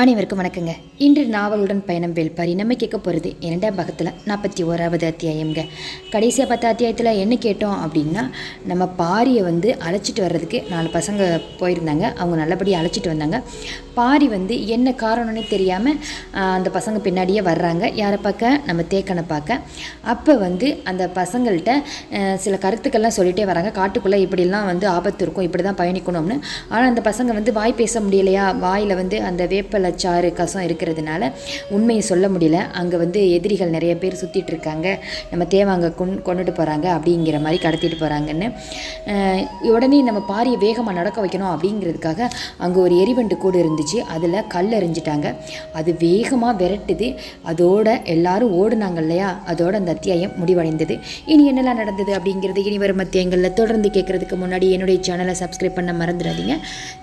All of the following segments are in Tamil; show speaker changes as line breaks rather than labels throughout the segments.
அனைவருக்கும் வணக்கங்க. இன்று நாவலுடன் பயணம் வேள்பாரி நம்ம கேட்க போகிறது 2ஆம் பாகத்தில் 41வது அத்தியாயம்ங்க. கடைசியாக 10 அத்தியாயத்தில் என்ன கேட்டோம் அப்படின்னா, நம்ம பாரியை அழைச்சிட்டு வர்றதுக்கு 4 பசங்க போயிருந்தாங்க. அவங்க நல்லபடியாக அழைச்சிட்டு வந்தாங்க. பாரி என்ன காரணம்னே தெரியாமல் அந்த பசங்க பின்னாடியே வர்றாங்க. யாரை பார்க்க? நம்ம தேக்கனை பார்க்க. அப்போ அந்த பசங்கள்கிட்ட சில கருத்துக்கள்லாம் சொல்லிகிட்டே வராங்க. காட்டுக்குள்ளே இப்படிலாம் ஆபத்து இருக்கும், இப்படி தான் பயணிக்கணும்னு. ஆனால் அந்த பசங்க வாய் பேச முடியலையா, வாயில் அந்த வேப்பலை சாறு கசம் இருக்கிறதுனால உண்மையை சொல்ல முடியல. அங்கே எதிரிகள் நிறைய பேர் சுற்றிட்டு இருக்காங்க, நம்ம தேவாங்க கொண்டுட்டு போகிறாங்க அப்படிங்கிற மாதிரி கடத்திட்டு போகிறாங்கன்னு. உடனே நம்ம பாரியை வேகமாக நடக்க வைக்கணும் அப்படிங்கிறதுக்காக அங்கே ஒரு எரிவண்டு கூடு இருந்துச்சு. அதில் கல் எறிஞ்சிட்டாங்க. அது வேகமாக விரட்டுது. அதோட எல்லாரும் ஓடுனாங்க இல்லையா, அதோட அந்த அத்தியாயம் முடிவடைந்தது. இனி என்னெல்லாம் நடந்தது அப்படிங்கிறது இனி வரும் அத்தியாயங்களில் தொடர்ந்து கேட்கறதுக்கு முன்னாடி என்னுடைய சேனலை சப்ஸ்கிரைப் பண்ண மறந்துடாதீங்க.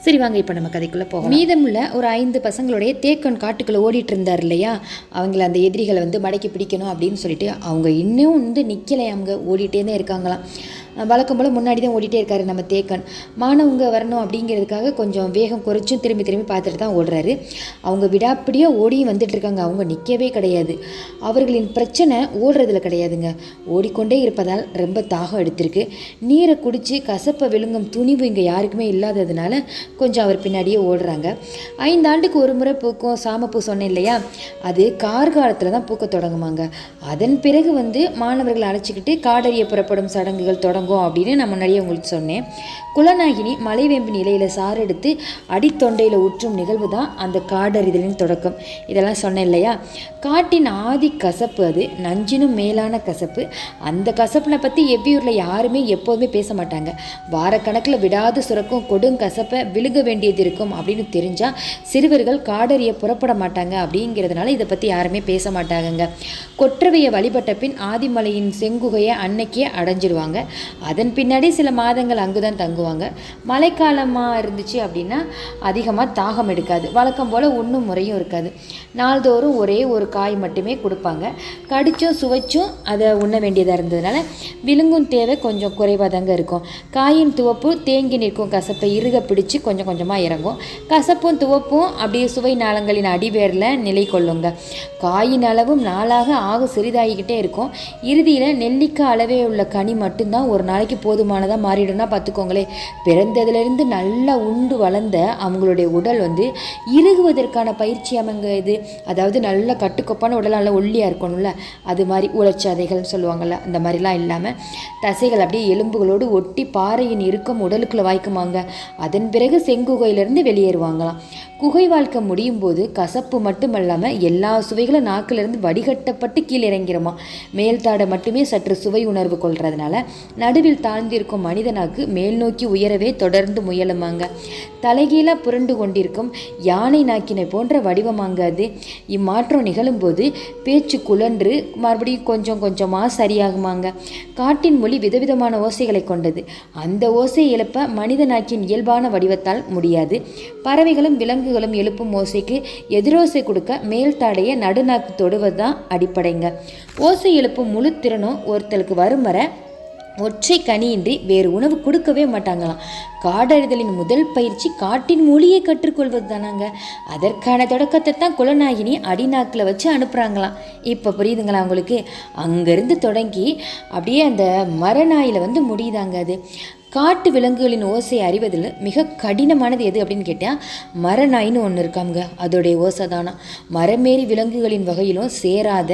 சரி வாங்க, இப்போ நம்ம கதைக்குள்ளே போகலாம். மீதமுள்ள ஒரு 5 பசங்களுடைய தேக்கன் காட்டுக்குள்ளே ஓடிட்டு இருந்தார் இல்லையா, அவங்கள அந்த எதிரிகளை மடக்கி பிடிக்கணும் அப்படின்னு சொல்லிட்டு அவங்க இன்னும் நிற்கலையாங்க, ஓடிட்டே தான் இருக்காங்களாம். வழக்கம் போல் முன்னாடி தான் ஓடிட்டே இருக்காரு நம்ம தேக்கன். மானவங்க வரணும் அப்படிங்கிறதுக்காக கொஞ்சம் வேகம் குறைச்சும் திரும்பி திரும்பி பார்த்துட்டு தான் ஓடுறாரு. அவங்க விடாப்பிடியாக ஓடியும் வந்துட்டு இருக்காங்க. அவங்க நிற்கவே கிடையாது. அவர்களின் பிரச்சனை ஓடுறதுல கிடையாதுங்க, ஓடிக்கொண்டே இருப்பதால் ரொம்ப தாகம் எடுத்திருக்கு. நீரை குடித்து கசப்பை விழுங்கும் துணிவு இங்கே யாருக்குமே இல்லாததுனால கொஞ்சம் அவர் பின்னாடியே ஓடுறாங்க. 5 ஆண்டுக்கு ஒரு முறை பூக்கும் சாமப்பூ சொன்னேன் இல்லையா, அது கார்காலத்தில் தான் பூக்க தொடங்குமாங்க. அதன் பிறகு மாணவர்களை அழைச்சிக்கிட்டு காடறிய புறப்படும் சடங்குகள் தொடங்கும் அப்படின்னு நான் முன்னாடியே உங்களுக்கு சொன்னேன். குலநாகினி மலைவேம்பு நிலையில் சாறு எடுத்து அடித்தொண்டையில் ஊற்றும் நிகழ்வு தான் அந்த காடறிதலின் தொடக்கம். இதெல்லாம் சொன்னேன் இல்லையா. காட்டின் ஆதி கசப்பு, அது நஞ்சினும் மேலான கசப்பு. அந்த கசப்பினை பற்றி எவ்வியூரில் யாருமே எப்போதுமே பேச மாட்டாங்க. வாரக்கணக்கில் விடாது சுரக்கும் கொடுங்கசப்பை விழுக வேண்டியது இருக்கும் அப்படின்னு தெரிஞ்சால் சிறுவர்கள் காடறிய புறப்பட மாட்டாங்க. அப்படிங்கிறதுனால இதை பற்றி யாருமே பேச மாட்டாங்க. கொற்றவையை வழிபட்ட பின் ஆதிமலையின் செங்குகையை அன்னைக்கே அடைஞ்சிடுவாங்க. அதன் பின்னாடி சில மாதங்கள் அங்கு தான் தங்குவாங்க. மழைக்காலமாக இருந்துச்சு அப்படின்னா அதிகமாக தாகம் எடுக்காது. வழக்கம் போல் உண்ணும் முறையும் இருக்காது. நாள்தோறும் ஒரே ஒரு காய் மட்டுமே கொடுப்பாங்க. கடிச்சும் சுவைச்சும் அதை உண்ண வேண்டியதாக இருந்ததுனால விழுங்கும் தேவை கொஞ்சம் குறைவாக தாங்க இருக்கும். காயின் துவப்பு தேங்கி நிற்கும் கசப்பை இறுக பிடிச்சு கொஞ்சம் கொஞ்சமாக இறங்கும். கசப்பும் துவப்பும் அப்படியே சுவை நாளங்களின் அடிவேரில் நிலை கொள்ளுங்க. காயின் அளவும் நாளாக ஆக சிறிதாகிக்கிட்டே இருக்கும். இறுதியில் நெல்லிக்காய் அளவே உள்ள கனி மட்டும்தான் ஒரு நாளைக்கு போதுமானதாக மாறிடும்னா பார்த்துக்கோங்களே. பிறந்ததுலேருந்து நல்லா உண்டு வளர்ந்த அவங்களுடைய உடல் இறுகுவதற்கான பயிற்சி அமைங்க இது. அதாவது நல்ல கட்டுக்கொப்பான உடல் நல்லா ஒல்லியாக இருக்கணும்ல, அது மாதிரி உளச்சாதைகள்னு சொல்லுவாங்கள்ல, அந்த மாதிரிலாம் இல்லாமல் தசைகள் அப்படியே எலும்புகளோடு ஒட்டி பாறையின் இறுக்கம் உடலுக்குள்ளே வாய்க்குமாங்க. அதன் பிறகு செங்குகையிலேருந்து வெளியேறுவாங்களாம். குகை வாழ்க்கை முடியும் போது கசப்பு மட்டுமல்லாமல் எல்லா சுவைகளும் நாக்கிலிருந்து வடிகட்டப்பட்டு கீழே இறங்கிறோமா. மேல்தாடை மட்டுமே சற்று சுவை உணர்வு கொள்றதுனால நடுவில் தாழ்ந்திருக்கும் மனிதனாக்கு மேல் நோக்கி உயரவே தொடர்ந்து முயலுமாங்க. தலைகீழாக புரண்டு கொண்டிருக்கும் யானை நாக்கினை போன்ற வடிவமாங்க அது. இம்மாற்றம் நிகழும்போது பேச்சு குழன்று மறுபடியும் கொஞ்சம் கொஞ்சமாக சரியாகுமாங்க. காட்டின் மொழி விதவிதமான ஓசைகளை கொண்டது. அந்த ஓசை எழுப்ப மனித நாக்கின் இயல்பான வடிவத்தால் முடியாது. பறவைகளும் விலங்குகளும் எழுப்பும் ஓசைக்கு எதிரோசை கொடுக்க மேல்தாடைய நடுநாக்கு தொடுவது தான் அடிப்படைங்க. ஓசை எழுப்பும் முழு திறனும் ஒருத்தருக்கு வரும் வர ஒற்றை கனியின்றி வேறு உணவு கொடுக்கவே மாட்டாங்களாம். காடறிதலின் முதல் பயிற்சி காட்டின் மொழியை கற்றுக்கொள்வது தானாங்க. அதற்கான தொடக்கத்தை தான் குலநாகினி அடிநாக்கில் வச்சு அனுப்புகிறாங்களாம். இப்போ புரியுதுங்களா உங்களுக்கு? அங்கேருந்து தொடங்கி அப்படியே அந்த மரநாயில் முடியுதாங்க. அது காட்டு விலங்குகளின் ஓசை அறிவதில் மிக கடினமானது எது அப்படின்னு கேட்டால் மரநாயின்னு ஒன்று இருக்காங்க. அதோடைய ஓசை தானா. மரமேறி விலங்குகளின் வகையிலும் சேராத,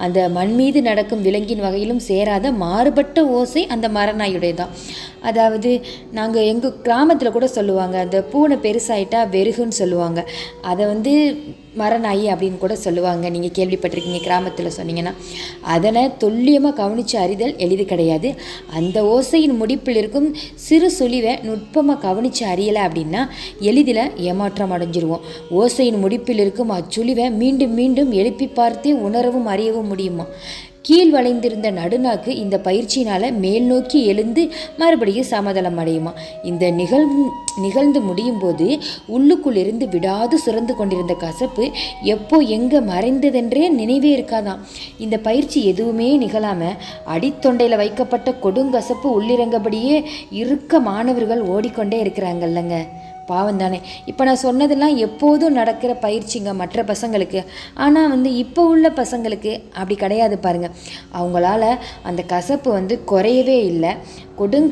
அந்த மண் மீது நடக்கும் விலங்கின் வகையிலும் சேராத மாறுபட்ட ஓசை அந்த மரநாயுடைய தான். அதாவது நாங்கள் எங்கள் கிராமத்தில் கூட சொல்லுவாங்க, அந்த பூனை பெருசாயிட்டா வெறுகுன்னு சொல்லுவாங்க. அதை மரநாயி அப்படின்னு கூட சொல்லுவாங்க. நீங்கள் கேள்விப்பட்டிருக்கீங்க கிராமத்தில் சொன்னீங்கன்னா. அதனை துல்லியமாக கவனித்து அறிதல் எளிது கிடையாது. அந்த ஓசையின் முடிப்பில் இருக்கும் சிறு சுழிவை நுட்பமாக கவனித்து அறியலை அப்படின்னா எளிதில் ஏமாற்றம் அடைஞ்சிருவோம். ஓசையின் முடிப்பில் இருக்கும் அச்சுழிவை மீண்டும் மீண்டும் எழுப்பி பார்த்தே உணரவும் அறியவும் முடியுமா. கீழ் வளைந்திருந்த நடுநாக்கு இந்த பயிற்சியினால் மேல் நோக்கி எழுந்து மறுபடியும் சமதளம் அடையுமா. இந்த நிகழ்ந்து முடியும் போது உள்ளுக்குள் இருந்து விடாது சுரந்து கொண்டிருந்த கசப்பு எப்போ எங்கே மறைந்ததென்றே நினைவே இருக்காதான். இந்த பயிற்சி எதுவுமே நிகழாமல் அடித்தொண்டையில் வைக்கப்பட்ட கொடுங்கசப்பு உள்ளிறங்கபடியே இருக்க மாணவர்கள் ஓடிக்கொண்டே இருக்கிறாங்கல்லங்க. பாவம் தானே. இப்போ நான் சொன்னதெல்லாம் எப்போதும் நடக்கிற பயிற்சிங்க மற்ற பசங்களுக்கு. ஆனால் இப்போ உள்ள பசங்களுக்கு அப்படி கிடையாது பாருங்கள். அவங்களால அந்த கசப்பு குறையவே இல்லை,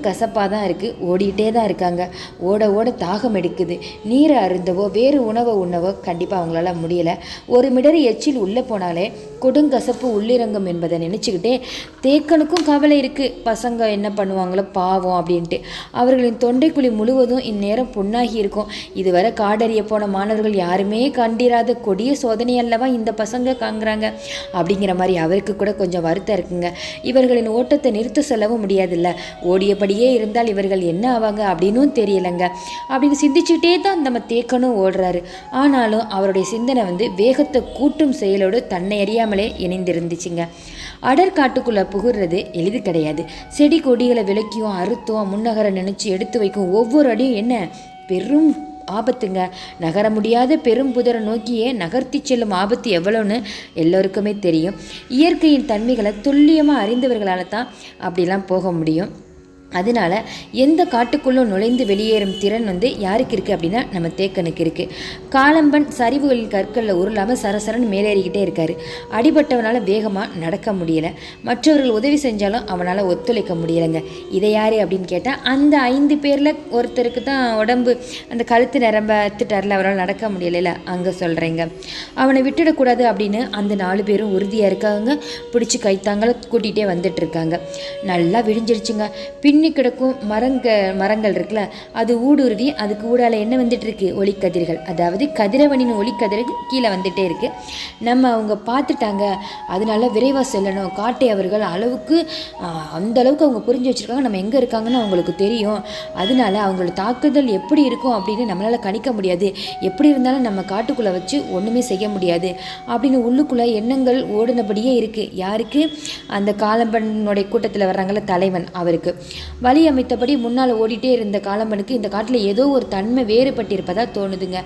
கசப்பாக தான் இருக்குது. ஓடிக்கிட்டே தான் இருக்காங்க. ஓட ஓட தாகம் எடுக்குது. நீரை அருந்தவோ வேறு உணவை உண்ணவோ கண்டிப்பாக அவங்களால முடியலை. ஒரு மிடரி எச்சில் உள்ளே போனாலே கொடுங்கசப்பு உள்ளிறங்கும் என்பதை நினச்சிக்கிட்டே தேக்கனுக்கும் கவலை இருக்குது. பசங்க என்ன பண்ணுவாங்களோ பாவம் அப்படின்ட்டு. அவர்களின் தொண்டைக்குழி முழுவதும் இந்நேரம் புண்ணாகி இருக்கும். இதுவரை காடறிய போன மாணவர்கள் யாருமே கண்டிராத கொடிய சோதனை அல்லவா இந்த பசங்க காங்குறாங்க அப்படிங்கிற மாதிரி அவருக்கு கூட கொஞ்சம் வருத்தம் இருக்குங்க. இவர்களின் ஓட்டத்தை நிறுத்த சொல்லவும் முடியாதுல்ல. ஓடியபடியே இருந்தால் இவர்கள் என்ன ஆவாங்க அப்படின்னும் தெரியலைங்க. அப்படின்னு சிந்திச்சுக்கிட்டே தான் நம்ம தேக்கனும் ஓடுறாரு. ஆனாலும் அவருடைய சிந்தனை வேகத்தை கூட்டும் செயலோடு தன்னை அறியாமலே இணைந்திருந்துச்சுங்க. அடர் காட்டுக்குள்ளே புகுறது எளிது கிடையாது. செடி கொடிகளை விலக்கியும் அறுத்தும் முன்னகர நினைச்சு எடுத்து வைக்கும் ஒவ்வொரு அடியும் என்ன பெரும் ஆபத்துங்க. நகர முடியாத பெரும் புதரை நோக்கியே நகர்த்தி செல்லும் ஆபத்து எவ்வளோன்னு எல்லோருக்குமே தெரியும். இயற்கையின் தன்மைகளை துல்லியமாக அறிந்தவர்களால் தான் அப்படிலாம் போக முடியும். அதனால் எந்த காட்டுக்குள்ளும் நுழைந்து வெளியேறும் திறன் யாருக்கு இருக்குது அப்படின்னா நம்ம தேக்கனுக்கு இருக்குது. காலம்பன் சரிவுகளின் கற்களில் உருளாமல் சரசரன் மேலேறிக்கிட்டே இருக்கார். அடிபட்டவனால் வேகமாக நடக்க முடியலை. மற்றவர்கள் உதவி செஞ்சாலும் அவனால் ஒத்துழைக்க முடியலைங்க. இதை யார் அப்படின்னு கேட்டால் அந்த 5 பேரில் ஒருத்தருக்கு தான் உடம்பு அந்த கழுத்து நிரம்ப அத்துட்டாரில் அவரால் நடக்க முடியலைல்ல, அங்கே சொல்கிறேங்க. அவனை விட்டுடக்கூடாது அப்படின்னு அந்த 4 பேரும் உறுதியாக இருக்காங்க. பிடிச்சி கைத்தாங்களை கூட்டிகிட்டே வந்துட்டு இருக்காங்க. நல்லா விடிஞ்சிருச்சுங்க. பின்னி கிடக்கும் மரங்கள் இருக்குல்ல, அது ஊடுருவி அதுக்கு ஊடால என்ன வந்துட்டுருக்கு ஒளிக்கதிர்கள், அதாவது கதிரவனின் ஒளிக்கதிர்கள் கீழே வந்துட்டே இருக்கு. நம்ம அவங்க பார்த்துட்டாங்க, அதனால விரைவாக செல்லணும். காட்டை அவர்கள் அந்த அளவுக்கு அவங்க புரிஞ்சு வச்சுருக்காங்க. நம்ம எங்கே இருக்காங்கன்னு அவங்களுக்கு தெரியும். அதனால அவங்களோட தாக்குதல் எப்படி இருக்கும் அப்படின்னு நம்மளால் கணிக்க முடியாது. எப்படி இருந்தாலும் நம்ம காட்டுக்குள்ளே வச்சு ஒன்றுமே செய்ய முடியாது அப்படின்னு உள்ளுக்குள்ளே எண்ணங்கள் ஓடினபடியே இருக்குது. யாருக்கு? அந்த காலம்பனுடைய கூட்டத்தில் வர்றாங்கல்ல தலைவன், அவருக்கு. வழி அமைத்தபடி முன்னால் ஓடிட்டே இருந்த காலம்பனுக்கு இந்த காட்டில் ஏதோ ஒரு தன்மை வேறுபட்டிருப்பதா தோணுதுங்க.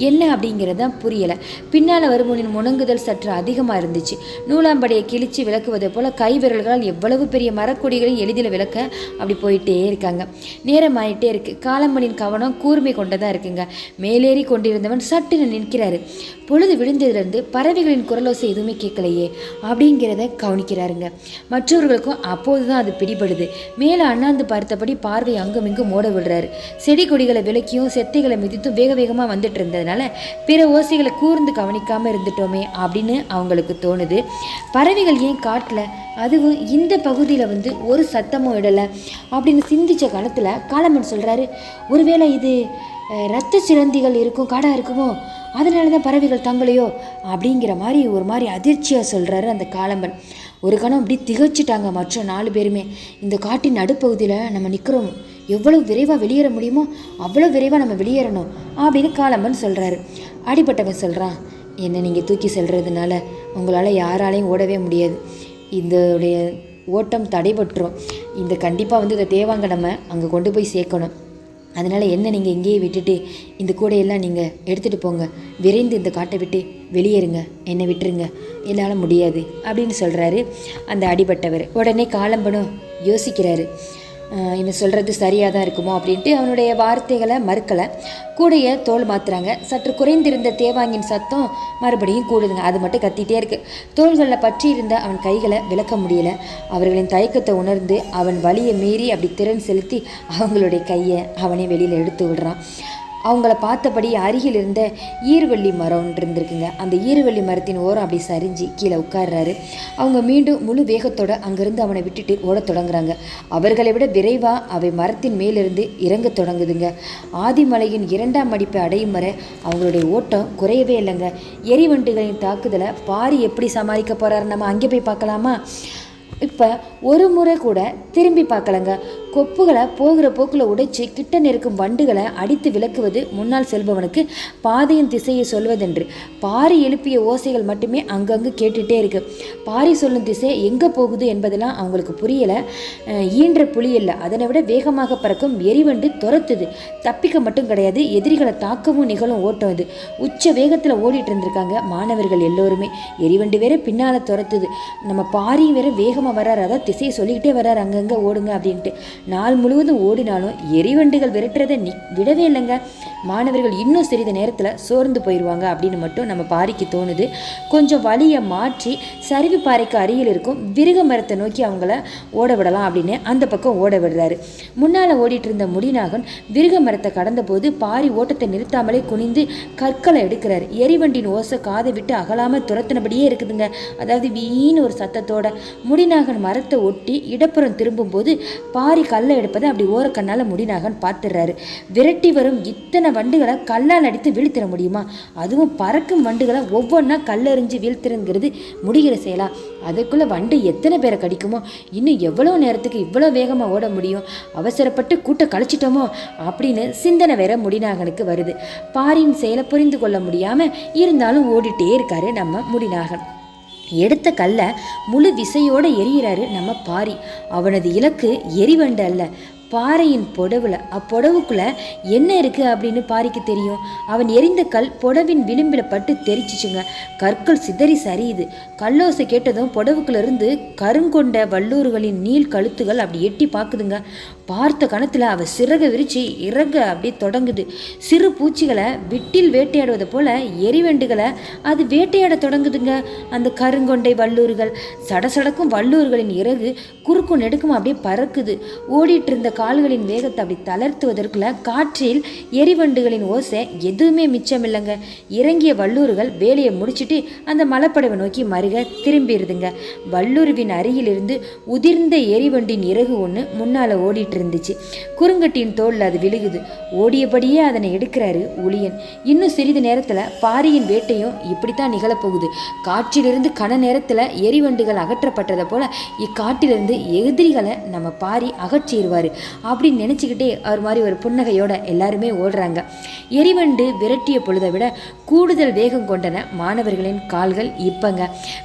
என்ன அப்படிங்கிறது தான் புரியலை. பின்னால் வருமுனின் முணங்குதல் சற்று அதிகமாக இருந்துச்சு. நூலாம்படையை கிழிச்சு விளக்குவதை போல் கை விரல்களால் எவ்வளவு பெரிய மரக்கொடிகளை எளிதில் விளக்க அப்படி போயிட்டே இருக்காங்க. நேரம் ஆகிட்டே இருக்கு. காலம்பனின் கவனம் கூர்மை கொண்டதாக இருக்குங்க. மேலேறி கொண்டிருந்தவன் சட்டுன்னு நிற்கிறாரு. பொழுது விழுந்ததுலேருந்து பறவைகளின் குரலோசை எதுவுமே கேட்கலையே அப்படிங்கிறத கவனிக்கிறாருங்க. மற்றவர்களுக்கும் அப்போது தான் அது பிடிபடுது. மேலே அண்ணாந்து பார்த்தபடி பார்வை அங்கும் இங்கும் ஓட விடுறாரு. செடி கொடிகளை விலக்கியும் செத்தைகளை மிதித்தும் வேக வேகமாக வந்துட்டு இருந்ததுனால பிற ஓசைகளை கூர்ந்து கவனிக்காமல் இருந்துட்டோமே அப்படின்னு அவங்களுக்கு தோணுது. பறவைகள் ஏன் காட்டில், அதுவும் இந்த பகுதியில் ஒரு சத்தமும் இடலை அப்படின்னு சிந்திச்ச காலத்தில் காலம்பன் சொல்கிறாரு, ஒருவேளை இது இரத்த சிலந்திகள் இருக்கும் காடாக இருக்குமோ, அதனால தான் பறவைகள் தங்களையோ அப்படிங்கிற மாதிரி ஒரு மாதிரி அதிர்ச்சியாக சொல்கிறாரு அந்த காலம்பன். ஒரு கணம் அப்படி திகச்சிட்டாங்க மற்ற 4 பேருமே. இந்த காட்டின் நடுப்பகுதியில் நம்ம நிற்கிறோம், எவ்வளோ விரைவாக வெளியேற முடியுமோ அவ்வளோ விரைவாக நம்ம வெளியேறணும் அப்படின்னு காலம்பன் சொல்கிறாரு. அடிபட்டவன் சொல்கிறான், என்னை நீங்கள் தூக்கி செல்றதுனால உங்களால் யாராலையும் ஓடவே முடியாது. இதோடைய ஓட்டம் தடைபட்டுரும். இந்த கண்டிப்பாக இதை தேவாங்க நம்ம அங்கே கொண்டு போய் சேர்க்கணும். அதனால் என்ன நீங்கள் இங்கேயே விட்டுட்டு இந்த கூடையெல்லாம் நீங்கள் எடுத்துகிட்டு போங்க. விரைந்து இந்த காட்டை விட்டு வெளியேறுங்க, என்னை விட்டுருங்க, என்னால் முடியாது அப்படின்னு சொல்கிறாரு அந்த அடிபட்டவர். உடனே காலம்பனும் யோசிக்கிறாரு, இவன் சொல்கிறது சரியாக தான் இருக்குமோ அப்படின்ட்டு அவனுடைய வார்த்தைகளை மறுக்கலை. கூடைய தோல் மாற்றுறாங்க. சற்று குறைந்திருந்த தேவாங்கின் சத்தம் மறுபடியும் கூடுதுங்க. அது மட்டும் கத்திகிட்டே இருக்குது. தோள்களில் பற்றி இருந்த அவன் கைகளை விளக்க முடியலை. அவர்களின் தயக்கத்தை உணர்ந்து அவன் வலியை மீறி அப்படி திறன் செலுத்தி அவங்களுடைய கையை அவனே வெளியில் எடுத்து விடுறான். அவங்கள பார்த்தபடி அருகில் இருந்த ஈர்வள்ளி மரம் இருந்திருக்குங்க. அந்த ஈர்வள்ளி மரத்தின் ஓரம் அப்படி சரிஞ்சு கீழே உட்கார்றாரு. அவங்க மீண்டும் முழு வேகத்தோடு அங்கேருந்து அவனை விட்டுட்டு ஓடத் தொடங்குறாங்க. அவர்களை விட விரைவாக அவை மரத்தின் மேலிருந்து இறங்க தொடங்குதுங்க. ஆதிமலையின் 2ஆம் மடிப்பை அடையும் வரை அவங்களுடைய ஓட்டம் குறையவே இல்லைங்க. எரிவண்டுகளின் தாக்குதலை பாரி எப்படி சமாளிக்க போகிறாரு, நம்ம அங்கே போய் பார்க்கலாமா? இப்போ ஒரு முறை கூட திரும்பி பார்க்கலங்க. கொப்புகளை போகிற போக்கில் உடைச்சி கிட்ட நெருக்கும் வண்டுகளை அடித்து விலக்குவது முன்னால் செல்பவனுக்கு பாதையின் திசையை சொல்வதென்று பாரி எழுப்பிய ஓசைகள் மட்டுமே அங்கங்கு கேட்டுகிட்டே இருக்கு. பாரி சொல்லும் திசை எங்கே போகுது என்பதெல்லாம் அவங்களுக்கு புரியலை. ஈன்ற புலி இல்லை, அதனை விட வேகமாக பறக்கும் எரிவண்டு துரத்துது. தப்பிக்க மட்டும் கிடையாது, எதிரிகளை தாக்கவும் நிகழும் ஓட்டம். இது உச்ச வேகத்தில் ஓடிட்டு இருந்திருக்காங்க மாணவர்கள் எல்லோருமே. எரிவண்டு வேற பின்னால் துரத்துது. நம்ம பாரியும் வேற வேகமாக வர்றாரு, அதான் திசையை சொல்லிக்கிட்டே வர்றாரு, அங்கங்கே ஓடுங்க அப்படின்ட்டு. நாள் முழுவதும் ஓடினாலும் எரிவண்டுகள் விரட்டுறதை விடவே இல்லைங்க. மாணவர்கள் இன்னும் சிறிது நேரத்தில் சோர்ந்து போயிடுவாங்க அப்படின்னு மட்டும் நம்ம பாரிக்கு தோணுது. கொஞ்சம் வழியை மாற்றி சரிவு பாறைக்கு அருகில் இருக்கும் விருக மரத்தை நோக்கி அவங்கள ஓட விடலாம் அப்படின்னு அந்த பக்கம் ஓட விடுறாரு. முன்னால் ஓடிட்டு இருந்த முடிநாகன் விருக மரத்தை கடந்த போது பாரி ஓட்டத்தை நிறுத்தாமலே குனிந்து கற்களை எடுக்கிறாரு. எரிவண்டின் ஓசை காதை விட்டு அகலாமல் துரத்தினபடியே இருக்குதுங்க. அதாவது வீண் ஒரு சத்தத்தோட முடிநாகன் மரத்தை ஒட்டி இடப்புறம் திரும்பும் போது பாரி கல்லை எடுப்பதை அப்படி ஓரக்கண்ணால் முடிநாகன் பார்த்துடுறாரு. விரட்டி வரும் இத்தனை வண்டுகளை கல்லால் அடித்து வீழ்த்திட முடியுமா? அதுவும் பறக்கும் வண்டுகளை ஒவ்வொன்றா கல்லெறிஞ்சு வீழ்த்துறங்கிறது முடிகிற செயலா? அதுக்குள்ளே வண்டு எத்தனை பேரை கடிக்குமோ? இன்னும் எவ்வளோ நேரத்துக்கு இவ்வளோ வேகமாக ஓட முடியும்? அவசரப்பட்டு கூட்ட கழிச்சிட்டோமோ அப்படின்னு சிந்தனை வேற முடிநாகனுக்கு வருது. பாரியின் செயலை புரிந்து கொள்ள முடியாமல் இருந்தாலும் ஓடிட்டே இருக்காரு நம்ம முடிநாகன். எடுத்த கல்லை முழு விசையோடு எரிகிறாரு நம்ம பாரி. அவனது இலக்கு எரிவண்டு அல்ல, பாறையின் பொடவுல. அப்பொடவுக்குள்ள என்ன இருக்கு அப்படின்னு பாரிக்கு தெரியும். அவன் எரிந்த கல் பொடவின் விளிம்பில் பட்டு தெரிச்சிச்சுங்க. கற்கள் சிதறி சரியுது. கல்லோசை கேட்டதும் பொடவுக்குள்ள இருந்து கருங்கொண்ட வல்லூர்களின் நீள் கழுத்துகள் அப்படி எட்டி பார்க்குதுங்க. பார்த்த கணத்தில் அவள் சிறகை விரிச்சு இறக அப்படி தொடங்குது. சிறு பூச்சிகளை விட்டில் வேட்டையாடுவதை போல எரிவண்டுகளை அது வேட்டையாட தொடங்குதுங்க. அந்த கருங்கொண்டை வல்லூர்கள் சடசடக்கும் வல்லூர்களின் இறகு குறுக்கும் நெடுக்கும் அப்படியே பறக்குது. ஓடிட்டு இருந்த கால்களின் வேகத்தை அப்படி தளர்த்துவதற்குள்ள காற்றில் எரிவண்டுகளின் ஓசை எதுவுமே மிச்சம் இல்லைங்க. இறங்கிய வல்லூர்கள் வேலையை முடிச்சுட்டு அந்த மலைப்படவை நோக்கி மருக திரும்பிடுதுங்க. வல்லூர்வின் அருகிலிருந்து உதிர்ந்த எரிவண்டின் இறகு ஒன்று முன்னால் ஓடிட்டு இருந்துச்சு. குறுங்கட்டியின் தோளில் அது விழுகுது. ஓடியபடியே அதனை எடுக்கிறாரு உளியன். இன்னும் சிறிது நேரத்தில் பாரியின் வேட்டையும் இப்படித்தான் நிகழப்போகுது. காற்றிலிருந்து கன நேரத்தில் எரிவண்டுகள் அகற்றப்பட்டதை போல இக்காட்டிலிருந்து எதிரிகளை நம்ம பாரி அகற்றிடுவார் அப்படின்னு நினச்சிக்கிட்டே அவர் மாதிரி ஒரு புன்னகையோட எல்லாருமே ஓடுறாங்க. எரிவண்டு விரட்டிய பொழுதை விட கூடுதல் வேகம் கொண்டன மாணவர்களின் கால்கள். இப்பங்க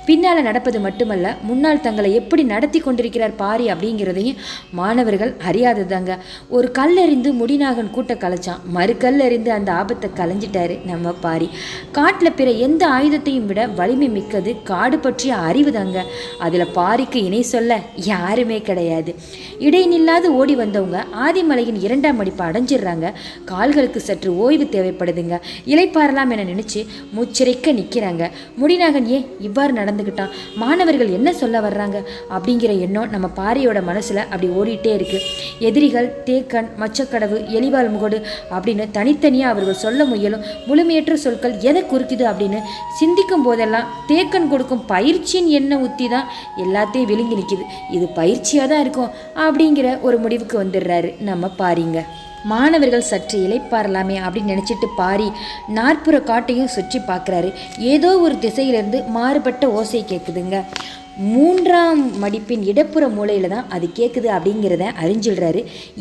பின்னால் நடப்பது மட்டுமல்ல, முன்னால் தங்களை எப்படி நடத்தி கொண்டிருக்கிறார் பாரி அப்படிங்கிறதையும் மாணவர்கள் அறியாததாங்க. ஒரு கல்லெறிந்து முடிநாகன் கூட்ட கலைச்சான். மறு கல்லெறிந்து அந்த ஆபத்தை கலைஞ்சிட்டாரு நம்ம பாரி. காட்டில் பிற எந்த ஆயுதத்தையும் விட வலிமை மிக்கது காடு பற்றிய அறிவு தாங்க. அதில் பாரிக்கு இணை சொல்ல யாருமே கிடையாது. இடைநில்லாது ஓடி வந்தவங்க ஆதிமலையின் 2ஆம் மடிப்பை அடைஞ்சிடுறாங்க. கால்களுக்கு சற்று ஓய்வு தேவைப்படுதுங்க. இளைப்பாறலாம் என நினைச்சு மூச்சிறைக்க நிற்கிறாங்க. முடிநாகன் ஏன் இவ்வாறு நடந்துக்கிட்டான், மாணவர்கள் என்ன சொல்ல வர்றாங்க அப்படிங்கிற எண்ணம் நம்ம பாரியோட மனசுல அப்படி ஓடிட்டே இருக்கு. எதிரிகள் தேக்கன், மச்சக்கடவு, எலிவால் முகடு அப்படின்னு தனித்தனியாக அவர்கள் சொல்ல முயலும் முழுமையற்ற சொற்கள் எதை குறிக்குது அப்படின்னு சிந்திக்கும் போதெல்லாம் தேக்கன் கொடுக்கும் பயிற்சியின் எண்ணெய் ஊற்றி தான் எல்லாத்தையும் விழுங்கி நிற்கிது. இது பயிற்சியாக தான் இருக்கும் அப்படிங்கிற ஒரு முடிவுக்கு வந்துடுறாரு நம்ம பாரிங்க. மாணவர்கள் சற்று இளைப்பாறலாமே அப்படின்னு நினச்சிட்டு பாரி நாற்புற காட்டையும் சுற்றி பார்க்குறாரு. ஏதோ ஒரு திசையிலிருந்து மாறுபட்ட ஓசை கேட்குதுங்க. 3ஆம் மடிப்பின் இடப்புற மூலையில் தான் அது கேட்குது அப்படிங்கிறத அறிஞ்சிடுறாரு.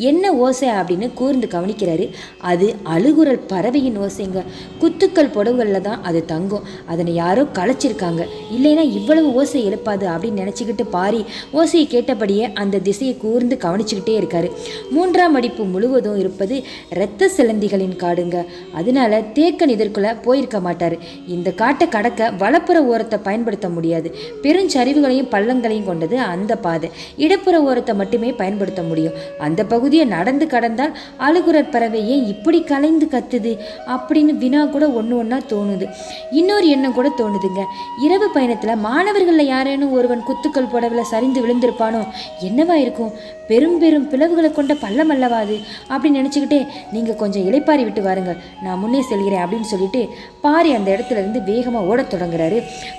என்ன ஓசை அப்படின்னு கூர்ந்து கவனிக்கிறாரு. அது அழுகுரல் பறவையின் ஓசைங்க. குத்துக்கள் புடவுகளில் தான் அது தங்கும். அதனை யாரோ களைச்சிருக்காங்க, இல்லைன்னா இவ்வளவு ஓசை எழுப்பாது அப்படின்னு நினச்சிக்கிட்டு பாரி ஓசையை கேட்டபடியே அந்த திசையை கூர்ந்து கவனிச்சுக்கிட்டே இருக்காரு. 3ஆம் மடிப்பு முழுவதும் இருப்பது இரத்த சிலந்திகளின் காடுங்க. அதனால தேக்கன் இதற்குள்ளே போயிருக்க மாட்டார். இந்த காட்டை கடக்க வலப்புற ஓரத்தை பயன்படுத்த முடியாது. பெருஞ்சரிவு பள்ளங்களையும் கொண்டது அந்த பாதை. இடப்புற ஓரத்தை மட்டுமே பயன்படுத்த முடியும். அந்த பகுதியை நடந்து கடந்தால் அழுகுரற் பறவை ஏன் இப்படி கலைந்து கத்துது அப்படின்னு வினா கூட ஒன்றா தோணுது. இன்னொரு எண்ணம் கூட தோணுதுங்க. இரவு பயணத்தில் மாணவர்களில் யாரேனும் ஒருவன் குத்துக்கள் புடவில் சரிந்து விழுந்திருப்பானோ? என்னவா இருக்கும்? பெரும் பெரும் பிளவுகளை கொண்ட பள்ளம் அல்லவாது அப்படின்னு நினச்சிக்கிட்டே நீங்கள் கொஞ்சம் இளைப்பாரி விட்டு வாருங்கள், நான் முன்னே செல்கிறேன் அப்படின்னு சொல்லிட்டு பாரி அந்த இடத்துல இருந்து வேகமாக ஓடத் தொடங்குறாரு.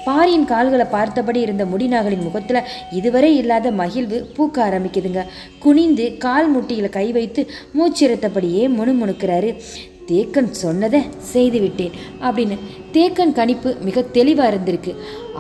பாரியின் கால்களை பார்த்தபடி இருந்த முடிநாகனின் முகத்தில் இதுவரை இல்லாத மகிழ்வு பூக்க ஆரம்பிக்குதுங்க. குனிந்து கால் முட்டியில் கை வைத்து மூச்சிருத்தபடியே முணுமுணுக்கிறாரு. தேக்கன் சொன்னதை செய்து விட்டேன் அப்படின்னு. தேக்கன் கணிப்பு மிக தெளிவாக இருந்திருக்கு.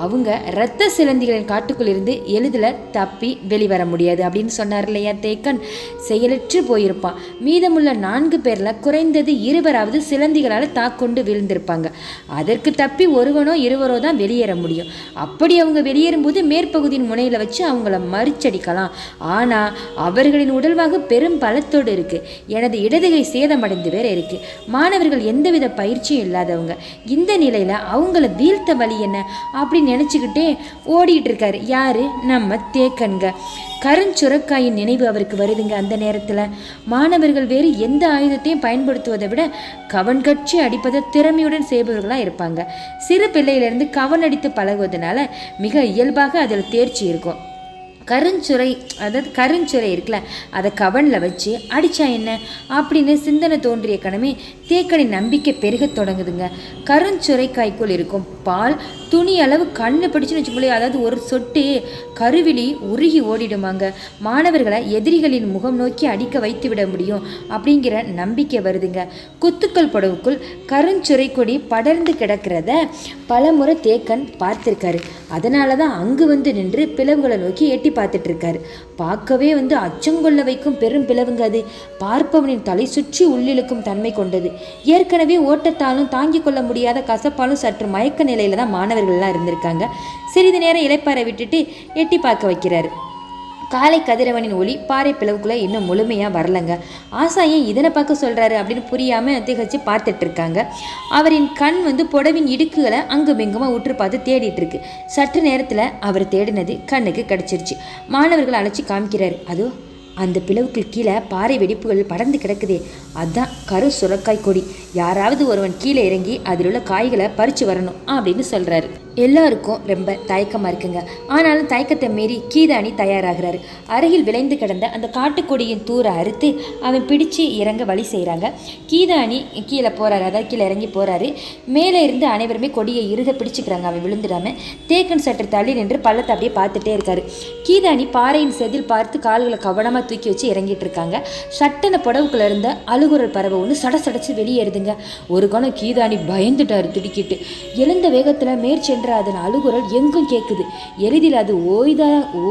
அவங்க இரத்த சிலந்திகளின் காட்டுக்குள் இருந்து எளிதில் தப்பி வெளிவர முடியாது அப்படின்னு சொன்னார் இல்லையா தேக்கன். செயலற்று போயிருப்பான். மீதமுள்ள 4 பேரில் குறைந்தது 2 சிலந்திகளால் தாக்கொண்டு விழுந்திருப்பாங்க. அதற்கு தப்பி ஒருவனோ 2 தான் வெளியேற முடியும். அப்படி அவங்க வெளியேறும்போது மேற்பகுதியின் முனையில் வச்சு அவங்கள மறிச்சடிக்கலாம். ஆனால் அவர்களின் உடல்வாக பெரும் பலத்தோடு இருக்குது. எனது இடதுகை சேதமடைந்து வேற இருக்குது. மாணவர்கள் எந்தவித பயிற்சியும் இல்லாதவங்க. இந்த நிலையில் அவங்கள வீழ்த்த வழி என்ன அப்படின்னு அப்படின்னு நினச்சிக்கிட்டே ஓடிட்டு இருக்காரு. யாரு? நம்ம தேக்கன்க. கருஞ்சுரக்காயின் நினைவு அவருக்கு வருதுங்க. அந்த நேரத்தில் மாணவர்கள் வேறு எந்த ஆயுதத்தையும் பயன்படுத்துவதை விட கவன் கட்சி அடிப்பதை திறமையுடன் செய்பவர்களாக இருப்பாங்க. சிறு பிள்ளையிலேருந்து கவன் அடித்து பழகுவதனால மிக இயல்பாக அதில் தேர்ச்சி இருக்கும். கருஞ்சுரை, அதாவது கருஞ்சுரை இருக்குல்ல, அதை கவனில் வச்சு அடித்தா என்ன அப்படின்னு சிந்தனை தோன்றிய கணமே தேக்கனின் நம்பிக்கை பெருக தொடங்குதுங்க. கருஞ்சுரைக்காய்க்குள் இருக்கும் பால் துணி அளவு கண்ணை பிடிச்சுன்னு வச்சுக்கோங்களே, அதாவது ஒரு சொட்டு கருவிழி உருகி ஓடிடுமாங்க. மாணவர்களை எதிரிகளின் முகம் நோக்கி அடிக்க வைத்து விட முடியும் அப்படிங்கிற நம்பிக்கை வருதுங்க. குத்துக்கள் புடவுக்குள் கருஞ்சுரை கொடி படர்ந்து கிடக்கிறத பல முறை தேக்கன் பார்த்திருக்காரு. அதனால தான் அங்கு வந்து நின்று பிளவுகளை நோக்கி எட்டி பார்த்துட்டு இருக்காரு. பார்க்கவே அச்சங்கொள்ள வைக்கும் பெரும் பிளவுங்க அது. பார்ப்பவனின் தலை சுற்றி உள்ளிழுக்கும் தன்மை கொண்டது. ஏற்கனவே ஓட்டத்தாலும் தாங்கிக் கொள்ள முடியாத கசப்பாலும் சற்று மயக்க நிலையில தான் மாணவர்கள்லாம் இருந்திருக்காங்க. சிறிது நேரம் இளைப்பாறை விட்டுட்டு எட்டி பார்க்க வைக்கிறாரு. காலை கதிரவனின் ஒளி பாறை பிளவுக்குள்ள இன்னும் முழுமையாக வரலங்க. ஆசா ஏன் இதனை பார்க்க சொல்கிறாரு அப்படின்னு புரியாமல் திகச்சு பார்த்துட்டு இருக்காங்க. அவரின் கண் புடவின் இடுக்குகளை அங்குமிங்குமாக உற்று பார்த்து தேடிட்டு இருக்கு. சற்று நேரத்தில் அவர் தேடினது கண்ணுக்கு கிடச்சிருச்சு. மாணவர்கள் அழைச்சி காமிக்கிறாரு. அதோ அந்த பிளவுக்கு கீழே பாறை வெடிப்புகள் படர்ந்து கிடக்குதே, அதுதான் கரு சுரக்காய் கொடி. யாராவது ஒருவன் கீழே இறங்கி அதில் உள்ள காய்களை பறித்து வரணும் அப்படின்னு சொல்கிறாரு. எல்லாருக்கும் ரொம்ப தயக்கமாக இருக்குங்க. ஆனாலும் தயக்கத்தை மீறி கீதானி தயாராகிறாரு. அருகில் விளைந்து கிடந்த அந்த காட்டுக்கொடியின் தூரை அறுத்து அவன் பிடிச்சு இறங்க வழி செய்கிறாங்க. கீதானி கீழே போகிறாரு, அதாவது கீழே இறங்கி போகிறாரு. மேலே இருந்து அனைவருமே கொடியை இறுக பிடிச்சிக்கிறாங்க, அவன் விழுந்துடாமல். தேக்கன் சற்று தள்ளி நின்று பள்ளத்தை அப்படியே பார்த்துட்டே இருக்காரு. கீதானி பாறையின் செதில் பார்த்து கால்களை கவனமாக தூக்கி வச்சு இறங்கிட்டு இருக்காங்க. சட்டன புடவுக்குள்ள இருந்த அழுகுரல் பறவை ஒன்று சடசடைச்சு வெளியேறுதுங்க. ஒரு கணம் கீதானி பயந்துட்டாரு. திடுக்கிட்டு எழுந்த வேகத்தில் மேற்சென்று அதன் அழுகுரல் எங்கும் கேட்குது. எளிதில் அது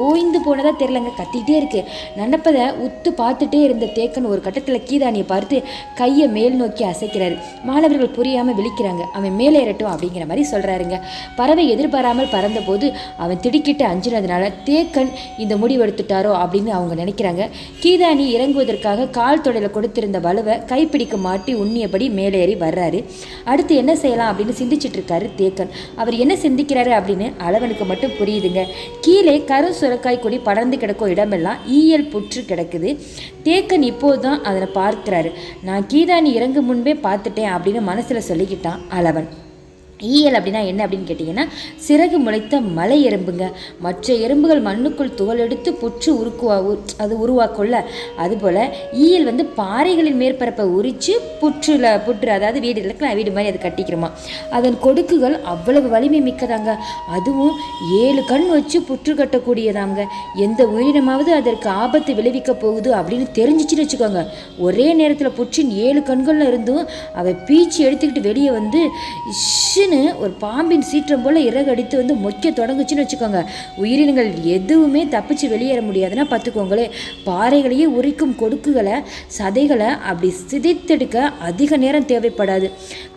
ஓய்ந்து போனதா தெரியலங்க, கத்திக்கிட்டே இருக்கு. நடப்பதை உத்து பார்த்துட்டே இருந்த தேக்கன் ஒரு கட்டத்தில் கீதானியை பார்த்து கையை மேல் நோக்கி அசைக்கிறாரு. மாணவர்கள் புரியாமல் விழிக்கிறாங்க. அவன் மேலே ஏறட்டும் அப்படிங்கிற மாதிரி சொல்கிறாருங்க. பறவை எதிர்பாராமல் பறந்த போது அவன் திடுக்கிட்டு அஞ்சினதுனால தேக்கன் இந்த முடிவெடுத்துட்டாரோ அப்படின்னு அவங்க நினைக்கிறாங்க. கீதானி இறங்குவதற்காக கால் தொடையில கொடுத்திருந்த வலுவை கைப்பிடிக்க மாட்டி உண்ணியபடி மேலேறி வர்றாரு. அடுத்து என்ன செய்யலாம் அப்படின்னு சிந்திச்சுட்டு இருக்காரு தேக்கன். அவர் என்ன சிந்திக்கிறாரு அப்படின்னு அளவனுக்கு மட்டும் புரியுதுங்க. கீழே கரு சுரக்காய் கொடி படர்ந்து கிடக்கும் இடமெல்லாம் ஈயல் புற்று கிடக்குது. தேக்கன் இப்போதுதான் அதனை பார்க்கிறாரு. நான் கீதானி இறங்கு முன்பே பார்த்துட்டேன் அப்படின்னு மனசுல சொல்லிக்கிட்டான் அளவன். ஈயல் அப்படின்னா என்ன அப்படின்னு கேட்டிங்கன்னா, சிறகு முளைத்த மலை எறும்புங்க. மற்ற எறும்புகள் மண்ணுக்குள் துகளெடுத்து புற்று உருவாக்குள்ள அதுபோல் ஈயல் பாறைகளின் மேற்பரப்பை உரித்து புற்று அதாவது வீடு இருக்கலாம், வீடு மாதிரி அது கட்டிக்கிறோமா. அதன் கொடுக்குகள் அவ்வளவு வலிமை மிக்கதாங்க. அதுவும் 7 கண் வச்சு புற்று கட்டக்கூடியதாங்க. எந்த உயிரினமாவது அதற்கு ஆபத்து விளைவிக்க போகுது அப்படின்னு தெரிஞ்சிச்சுன்னு வச்சுக்கோங்க, ஒரே நேரத்தில் புற்றின் 7 கண்களில் இருந்தும் அவை பீச்சு எடுத்துக்கிட்டு வெளியே ஒரு பாம்பின் சீற்றம் போல இறகடித்து மொக்க தொடங்குச்சுன்னு வச்சுக்கோங்க. உயிரினங்கள் எதுவுமே தப்பிச்சு வெளியேற முடியாதுன்னா பார்த்துக்கோங்களே. பாறைகளையே உரிக்கும் கொடுக்குகளை சதைகளை அப்படி சிதைத்தெடுக்க அதிக நேரம் தேவைப்படாது.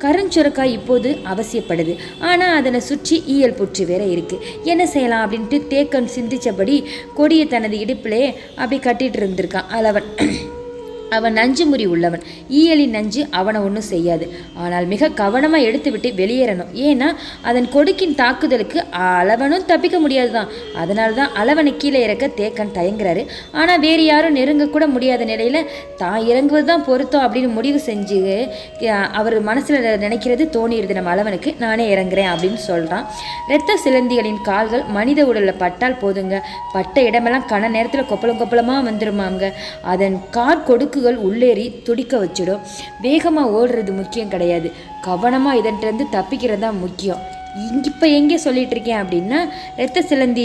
கருஞ்சுரக்காய் இப்போது அவசியப்படுது. ஆனால் அதனை சுற்றி ஈயல் புற்று வேற இருக்கு. என்ன செய்யலாம் அப்படின்ட்டு தேக்கன் சிந்திச்சபடி கொடியை தனது இடுப்பிலே அப்படி கட்டிட்டு இருந்திருக்கான் அளவன். அவன் நஞ்சு முறி உள்ளவன். ஈயலின் நஞ்சு அவனை ஒன்றும் செய்யாது. ஆனால் மிக கவனமாக எடுத்து விட்டு வெளியேறணும். ஏன்னா அதன் கொடுக்கின் தாக்குதலுக்கு அளவனும் தப்பிக்க முடியாது தான். அதனால தான் அளவனை கீழே இறக்க தேக்கன் தயங்குறாரு. ஆனால் வேறு யாரும் நெருங்கக்கூட முடியாத நிலையில் தான் இறங்குவது தான் பொருத்தம் அப்படின்னு முடிவு செஞ்சு அவர் மனசில் நினைக்கிறது தோணிடுது நம்ம அளவனுக்கு. நானே இறங்குறேன் அப்படின்னு சொல்கிறான். இரத்த சிலந்திகளின் கால்கள் மனித உடலில் பட்டால் போதுங்க, பட்ட இடமெல்லாம் கன நேரத்தில் கொப்பளமாக வந்துருமாங்க. அதன் கொடுக்கு உள்ளேறி துடிக்க வச்சிடும். வேகமாக ஓடுறது முக்கியம் கிடையாது, கவனமாக இதன்ட்டு தப்பிக்கிறது தான் முக்கியம். இப்போ எங்கே சொல்லிட்டு இருக்கேன் அப்படின்னா, இரத்த சிலந்தி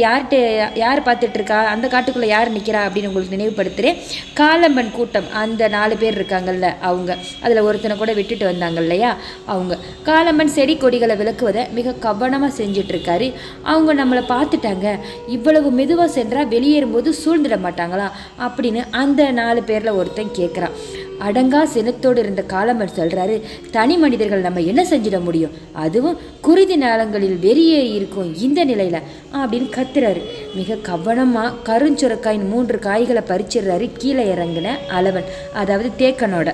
யார் பார்த்துட்டு இருக்கா, அந்த காட்டுக்குள்ளே யார் நிற்கிறா அப்படின்னு உங்களுக்கு நினைவுபடுத்துகிறேன். காலம்பன் கூட்டம் அந்த 4 பேர் இருக்காங்கல்ல, அவங்க அதில் ஒருத்தனை கூட விட்டுட்டு வந்தாங்க இல்லையா, அவங்க. காலம்பன் செடி கொடிகளை விளக்குவதை மிக கவனமாக செஞ்சிட்ருக்காரு. அவங்க நம்மளை பார்த்துட்டாங்க, இவ்வளவு மெதுவாக சென்றால் வெளியேறும்போது சூழ்ந்துட மாட்டாங்களா அப்படின்னு அந்த 4 பேரில் ஒருத்தன் கேட்குறான். அடங்கா சினத்தோடு இருந்த காலம்பன் சொல்கிறாரு, தனி மனிதர்கள் நம்ம என்ன செஞ்சிட முடியும், அதுவும் குருதி நாளங்களில் வெறியேறி இருக்கும் இந்த நிலையில் அப்படின்னு கத்துறாரு. மிக கவனமாக கருஞ்சுரக்காயின் 3 காய்களை பறிச்சிடுறாரு கீழே இறங்கின அளவன், அதாவது தேக்கனோட.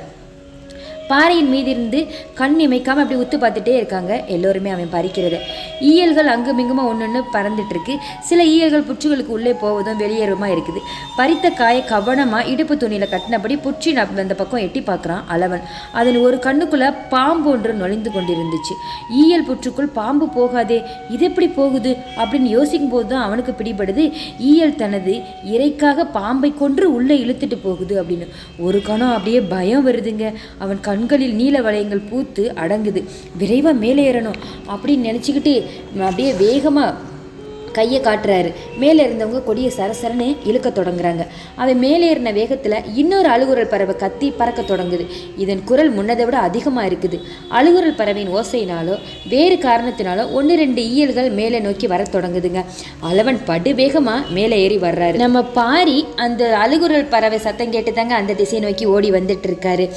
பாறையின் மீது இருந்து கண் இமைக்காமல் அப்படி உத்து பார்த்துட்டே இருக்காங்க எல்லோருமே அவன் பறிக்கிறது. ஈயல்கள் அங்குமிங்குமா ஒன்று பறந்துட்டு இருக்கு. சில ஈயல்கள் புற்றுகளுக்கு உள்ளே போவதும் வெளியேறுமா இருக்குது. பறித்த காயை கவனமாக இடுப்பு துணியில் கட்டினபடி புற்றி அந்த பக்கம் எட்டி பார்க்குறான் அளவன். அதன் ஒரு கண்ணுக்குள்ளே பாம்பு ஒன்று நுழைந்து கொண்டிருந்துச்சு. ஈயல் புற்றுக்குள் பாம்பு போகாதே, இது எப்படி போகுது அப்படின்னு யோசிக்கும் போது தான் அவனுக்கு பிடிபடுது ஈயல் தனது இறைக்காக பாம்பை கொன்று உள்ளே இழுத்துட்டு போகுது அப்படின்னு. ஒரு கணம் அப்படியே பயம் வருதுங்க. அவன் கண்களில் நீல வளையங்கள் பூத்து அடங்குது. விரைவாக மேலே ஏறணும் அப்படின்னு நினச்சிக்கிட்டு அப்படியே வேகமாக கையை காட்டுறாரு. மேலே இருந்தவங்க கொடியை சரசரன்னு இழுக்க தொடங்குறாங்க. அவன் மேலே ஏறின வேகத்தில் இன்னொரு அழுகுரல் பறவை கத்தி பறக்க தொடங்குது. இதன் குரல் முன்னதை விட அதிகமாக இருக்குது. அழுகுரல் பறவையின் ஓசையினாலோ வேறு காரணத்தினாலோ 1-2 ஈயல்கள் மேலே நோக்கி வர தொடங்குதுங்க. அளவன் படு வேகமாக மேலே ஏறி வர்றாரு. நம்ம பாரி அந்த அழுகுரல் பறவை சத்தம் கேட்டு தாங்க அந்த திசையை நோக்கி ஓடி வந்துட்டு இருக்காரு.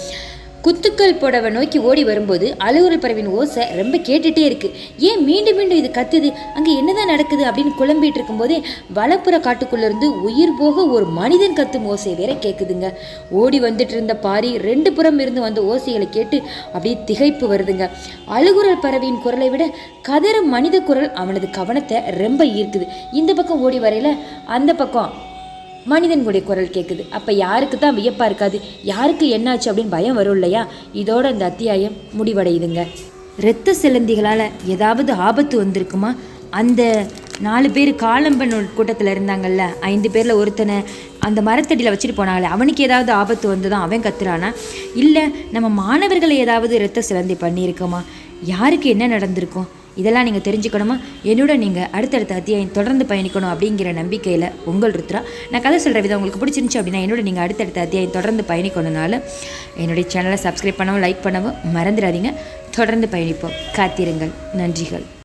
குத்துக்கள் புடவை நோக்கி ஓடி வரும்போது அழுகுரல் பறவையின் ஓசை ரொம்ப கேட்டுகிட்டே இருக்குது. ஏன் மீண்டும் மீண்டும் இது கத்துது, அங்கே என்னதான் நடக்குது அப்படின்னு குழம்பிட்டு இருக்கும்போதே வலப்புற காட்டுக்குள்ளேருந்து உயிர் போக ஒரு மனிதன் கத்தும் ஓசை வேற கேட்குதுங்க. ஓடி வந்துட்டு இருந்த பாரி 2 புறம் இருந்து வந்த ஓசைகளை கேட்டு அப்படியே திகைப்பு வருதுங்க. அழுகுரல் பறவையின் குரலை விட கதறும் மனித குரல் அவனது கவனத்தை ரொம்ப ஈர்க்குது. இந்த பக்கம் ஓடி வரையில அந்த பக்கம் மனிதனுடைய குரல் கேட்குது. அப்போ யாருக்கு தான் வியப்பாக இருக்காது, யாருக்கு என்னாச்சு அப்படின்னு பயம் வரும் இல்லையா? இதோட அந்த அத்தியாயம் முடிவடையுதுங்க. இரத்த சிலந்திகளால் ஏதாவது ஆபத்து வந்திருக்குமா? அந்த 4 பேர் காலம்பன் கூட்டத்தில் இருந்தாங்கல்ல, 5 பேரில் ஒருத்தனை அந்த மரத்தடியில் வச்சுட்டு போனாங்களே, அவனுக்கு ஏதாவது ஆபத்து வந்துதான் அவன் கத்துறானா? இல்லை நம்ம மாணவர்களை ஏதாவது இரத்த சிலந்தி பண்ணியிருக்குமா? யாருக்கு என்ன நடந்திருக்கும்? இதெல்லாம் நீங்கள் தெரிஞ்சுக்கணுமா? என்னோட நீங்கள் அடுத்தடுத்த அத்தியாயம் தொடர்ந்து பயணிக்கணும் அப்படிங்கிற நம்பிக்கையில் உங்கள் ருத்ரா. நான் கதை சொல்கிற விதம் உங்களுக்கு பிடிச்சிருந்துச்சு அப்படின்னா என்னோட நீங்கள் அடுத்தடுத்த அத்தியாயம் தொடர்ந்து பயணிக்கணுனால என்னுடைய சேனலை சப்ஸ்கிரைப் பண்ணவும் லைக் பண்ணவும் மறந்துடாதீங்க. தொடர்ந்து பயணிப்போம். காத்திருங்கள். நன்றிகள்.